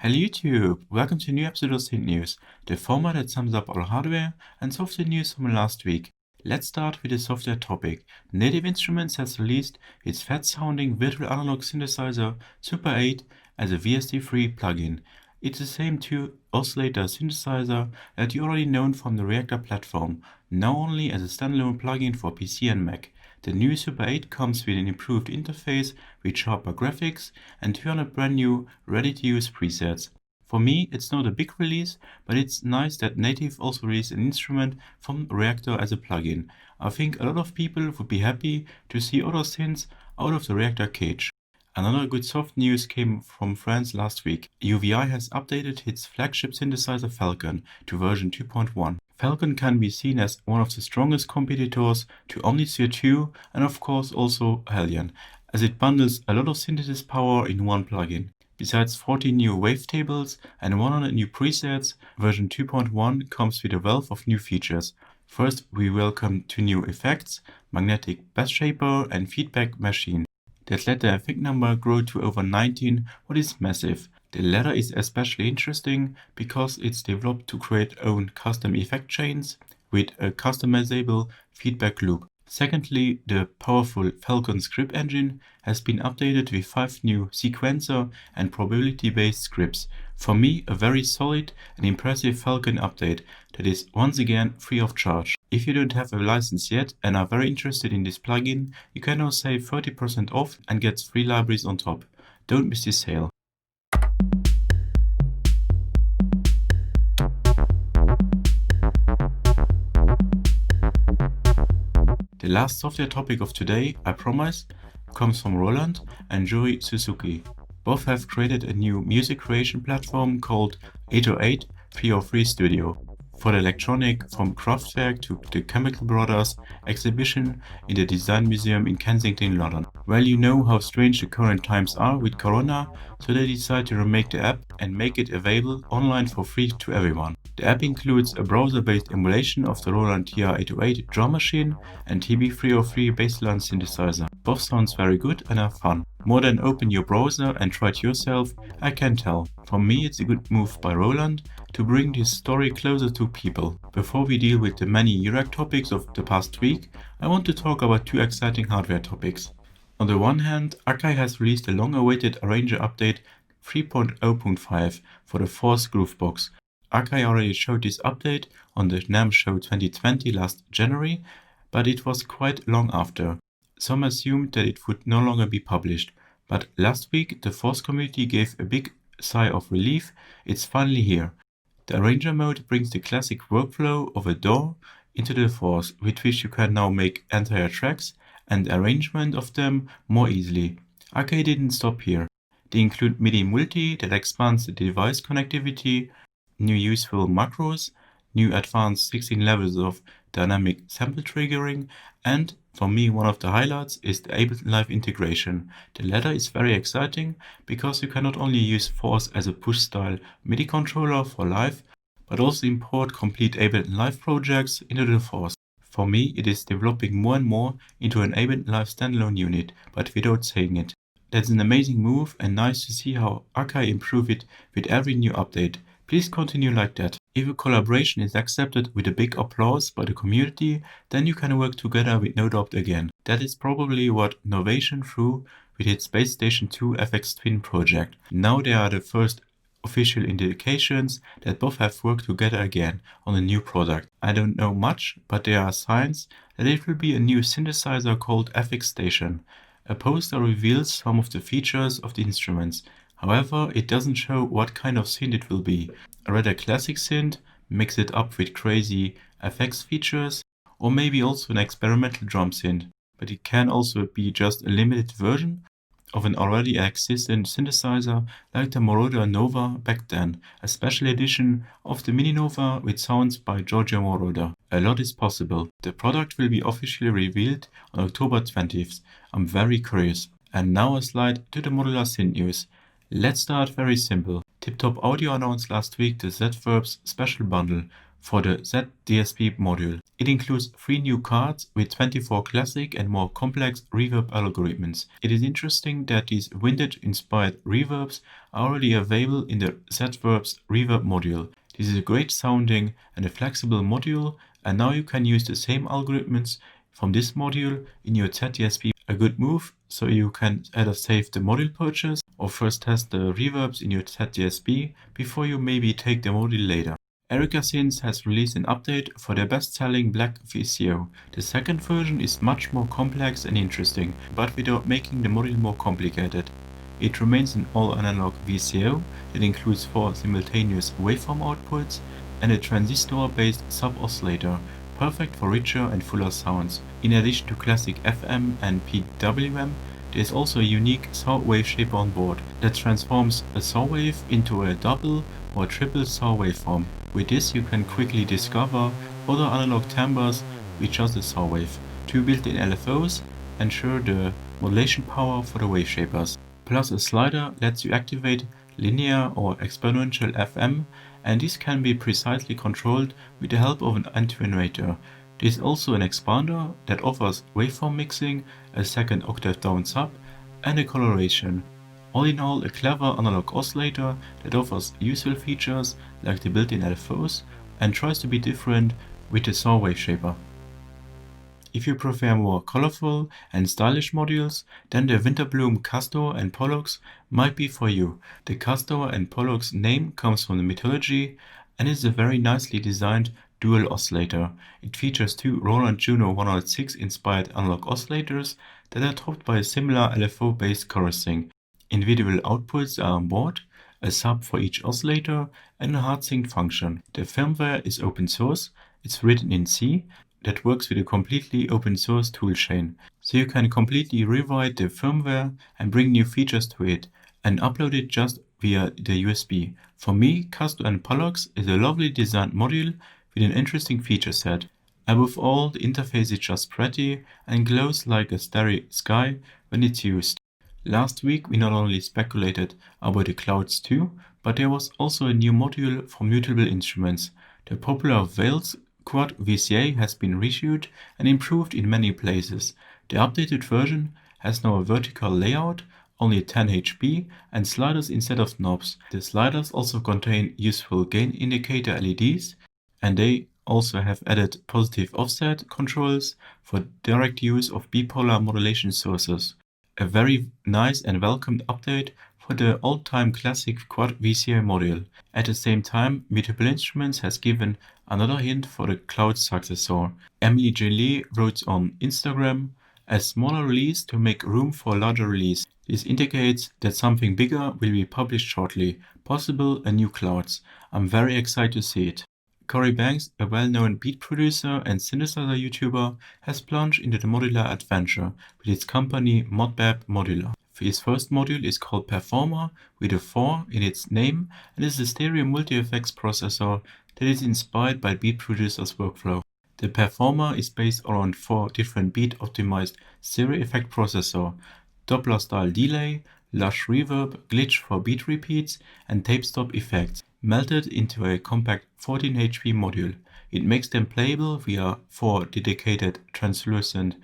Hello YouTube! Welcome to a new episode of Synth News, the format that sums up all hardware and software news from last week. Let's start with the software topic. Native Instruments has released its fat-sounding virtual analog synthesizer Super 8 as a VST3 plugin. It's the same 2-oscillator synthesizer that you already know from the Reactor platform, now only as a standalone plugin for PC and Mac. The new Super 8 comes with an improved interface with sharper graphics and 200 brand new ready-to-use presets. For me, it's not a big release, but it's nice that Native also released an instrument from Reactor as a plugin. I think a lot of people would be happy to see other synths out of the Reactor cage. Another good soft news came from France last week. UVI has updated its flagship synthesizer FALCON to version 2.1. FALCON can be seen as one of the strongest competitors to Omnisphere 2 and of course also Hellion, as it bundles a lot of synthesis power in one plugin. Besides 40 new wavetables and 100 new presets, version 2.1 comes with a wealth of new features. First, we welcome 2 new effects, magnetic bass shaper and feedback machine, that let the effect number grow to over 19, what is massive. The latter is especially interesting because it's developed to create own custom effect chains with a customizable feedback loop. Secondly, the powerful FALCON script engine has been updated with 5 new sequencer and probability-based scripts. For me, a very solid and impressive FALCON update that is once again free of charge. If you don't have a license yet and are very interested in this plugin, you can now save 30% off and get free libraries on top. Don't miss this sale. The last software topic of today, I promise, comes from Roland and Juri Suzuki. Both have created a new music creation platform called 808 303 Studio for the electronic from Kraftwerk to the Chemical Brothers exhibition in the Design Museum in Kensington, London. Well, you know how strange the current times are with Corona, so they decided to remake the app and make it available online for free to everyone. The app includes a browser-based emulation of the Roland TR-808 drum machine and TB303 bassline synthesizer. Both sounds very good and are fun. More than open your browser and try it yourself, I can tell. For me, it's a good move by Roland to bring this story closer to people. Before we deal with the many URAC topics of the past week, I want to talk about 2 exciting hardware topics. On the one hand, Akai has released a long-awaited Arranger update 3.0.5 for the Force Groovebox. Akai already showed this update on the NAMM Show 2020 last January, but it was quite long after. Some assumed that it would no longer be published, but last week the Force community gave a big sigh of relief. It's finally here. The Arranger mode brings the classic workflow of a DAW into the Force, with which you can now make entire tracks and arrangement of them more easily. Akai didn't stop here. They include MIDI Multi that expands the device connectivity, new useful macros, new advanced 16 levels of dynamic sample triggering, and for me one of the highlights is the ABLETON Live integration. The latter is very exciting because you can not only use Force as a push-style MIDI controller for live, but also import complete ABLETON Live projects into the Force. For me, it is developing more and more into an ABLETON Live standalone unit, but without saying it. That's an amazing move and nice to see how Akai improve it with every new update. Please continue like that. If a collaboration is accepted with a big applause by the community, then you can work together with no doubt again. That is probably what Novation threw with its Space Station 2 FX Twin project. Now there are the first official indications that both have worked together again on a new product. I don't know much, but there are signs that it will be a new synthesizer called FX Station. A poster reveals some of the features of the instruments. However, it doesn't show what kind of synth it will be. A rather classic synth, mix it up with crazy FX features, or maybe also an experimental drum synth. But it can also be just a limited version of an already existent synthesizer like the Moroder Nova back then, a special edition of the Mini Nova with sounds by Giorgio Moroder. A lot is possible. The product will be officially revealed on October 20th. I'm very curious. And now a slide to the Modular synth news. Let's start very simple. TIPTOP Audio announced last week the ZVERBZ special bundle for the ZDSP module. It includes 3 new cards with 24 classic and more complex reverb algorithms. It is interesting that these vintage-inspired reverbs are already available in the ZVERBZ reverb module. This is a great sounding and a flexible module, and now you can use the same algorithms from this module in your ZDSP. A good move, so you can either save the module purchase or first test the reverbs in your ZDSP before you maybe take the module later. Erica Synths has released an update for their best-selling Black VCO. The second version is much more complex and interesting, but without making the module more complicated. It remains an all-analog VCO that includes 4 simultaneous waveform outputs and a transistor-based sub-oscillator, perfect for richer and fuller sounds. In addition to classic FM and PWM, there is also a unique saw wave shaper on board that transforms a saw wave into a double or triple saw waveform. With this you can quickly discover other analog timbres with just a saw wave. 2 built-in LFOs ensure the modulation power for the wave shapers. Plus a slider lets you activate linear or exponential FM, and this can be precisely controlled with the help of an attenuator. There is also an expander that offers waveform mixing, a second octave down sub, and a coloration. All in all, a clever analog oscillator that offers useful features like the built-in LFOs and tries to be different with the saw wave shaper. If you prefer more colorful and stylish modules, then the WINTERBLOOM CASTOR and POLLUX might be for you. The CASTOR and POLLUX name comes from the mythology and is a very nicely designed dual oscillator. It features 2 Roland Juno 106 inspired analog oscillators that are topped by a similar LFO based chorusing. Individual outputs are on board, a sub for each oscillator, and a hard sync function. The firmware is open source, it's written in C, that works with a completely open source toolchain, so you can completely rewrite the firmware and bring new features to it, and upload it just via the USB. For me, CASTOR and POLLUX is a lovely designed module with an interesting feature set. Above all, the interface is just pretty and glows like a starry sky when it's used. Last week we not only speculated about the clouds too, but there was also a new module for Mutable instruments. The popular Wales Quad VCA has been reissued and improved in many places. The updated version has now a vertical layout, only 10 HP, and sliders instead of knobs. The sliders also contain useful gain indicator LEDs, and they also have added positive offset controls for direct use of bipolar modulation sources. A very nice and welcomed update for the old-time classic Quad VCA module. At the same time, Mutable Instruments has given another hint for the cloud successor. Emily J. Lee wrote on Instagram, "A smaller release to make room for a larger release. This indicates that something bigger will be published shortly, possible a new clouds. I'm very excited to see it." Corey Banks, a well-known beat producer and synthesizer YouTuber, has plunged into the modular adventure with its company Modbap Modular. His first module is called Performer with a 4 in its name and is a stereo multi-effects processor that is inspired by beat producers' workflow. The Performer is based around 4 different beat-optimized stereo effect processor, Doppler-style delay, lush reverb, glitch for beat repeats, and tape-stop effects, melted into a compact 14 HP module. It makes them playable via 4 dedicated translucent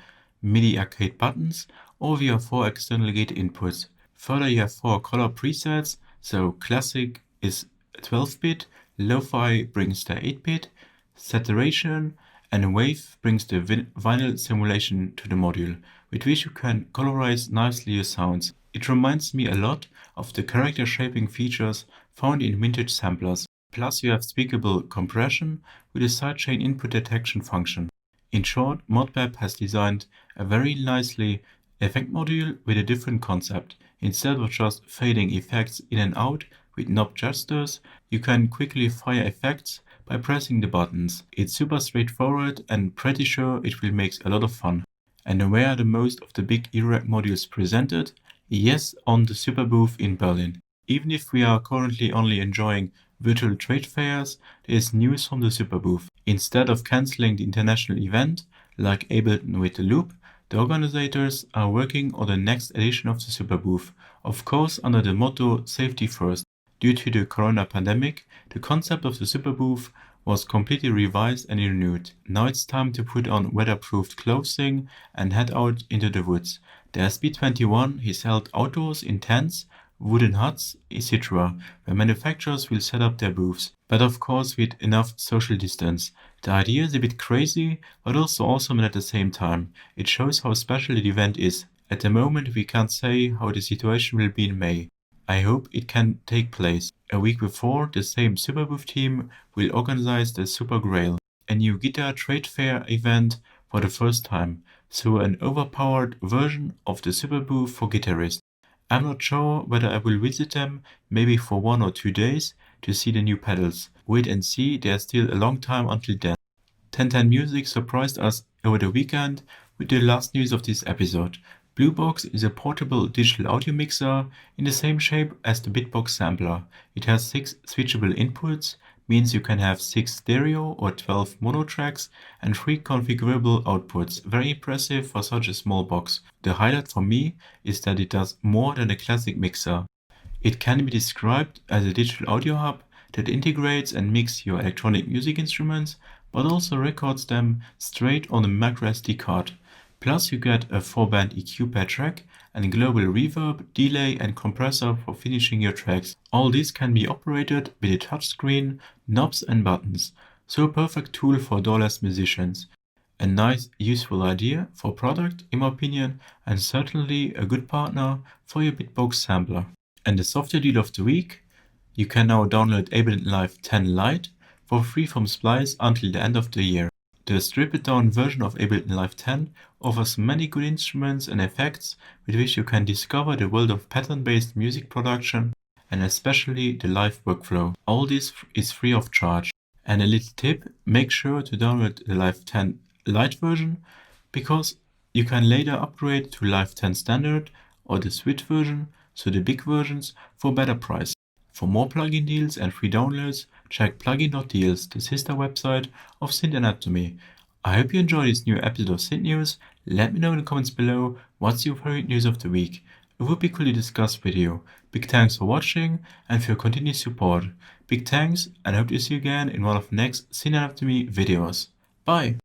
MIDI arcade buttons or via 4 external gate inputs. Further, you have 4 color presets, so classic is 12-bit, lo-fi brings the 8-bit, saturation, and wave brings the vinyl simulation to the module, with which you can colorize nicely your sounds. It reminds me a lot of the character shaping features found in vintage samplers. Plus you have speakable compression with a sidechain input detection function. In short, Modbap has designed a very nicely effect module with a different concept. Instead of just fading effects in and out with knob gestures, you can quickly fire effects by pressing the buttons. It's super straightforward and pretty sure it will make a lot of fun. And where are the most of the big E-Rack modules presented? Yes, on the Superbooth in Berlin. Even if we are currently only enjoying virtual trade fairs, there is news from the Superbooth. Instead of cancelling the international event, like Ableton with the Loop, the organizers are working on the next edition of the Superbooth, of course under the motto Safety First. Due to the corona pandemic, the concept of the Superbooth was completely revised and renewed. Now it's time to put on weatherproofed clothing and head out into the woods. The SB21 is held outdoors in tents, wooden huts, etc., where manufacturers will set up their booths, but of course with enough social distance. The idea is a bit crazy, but also awesome at the same time. It shows how special the event is. At the moment we can't say how the situation will be in May. I hope it can take place. A week before, the same Superbooth team will organize the Soopergrail, a new guitar trade fair event for the first time, so an overpowered version of the Superbooth for guitarists. I'm not sure whether I will visit them, maybe for 1 or 2 days, to see the new pedals. Wait and see, there's still a long time until then. 1010music surprised us over the weekend with the last news of this episode. Bluebox is a portable digital audio mixer in the same shape as the Bitbox sampler. It has 6 switchable inputs, means you can have 6 stereo or 12 mono tracks and 3 configurable outputs. Very impressive for such a small box. The highlight for me is that it does more than a classic mixer. It can be described as a digital audio hub that integrates and mixes your electronic music instruments, but also records them straight on a microSD card. Plus you get a 4-band EQ per track and global reverb, delay and compressor for finishing your tracks. All this can be operated with a touchscreen, knobs and buttons, so a perfect tool for DAW-less musicians. A nice, useful idea for product, in my opinion, and certainly a good partner for your Bitbox sampler. And the software deal of the week, you can now download ABLETON Live 10 LITE for free from Splice until the end of the year. The stripped-down version of ABLETON Live 10 offers many good instruments and effects with which you can discover the world of pattern-based music production and especially the live workflow. All this is free of charge. And a little tip, make sure to download the Live 10 LITE version because you can later upgrade to Live 10 Standard or the Switch version, so the big versions, for better price. For more plugin deals and free downloads, check plugin.deals, the sister website of Synth Anatomy. I hope you enjoyed this new episode of Synth News. Let me know in the comments below what's your favorite news of the week. It would be cool to discuss with you. Big thanks for watching and for your continued support. Big thanks and hope to see you again in one of the next Synth Anatomy videos. Bye!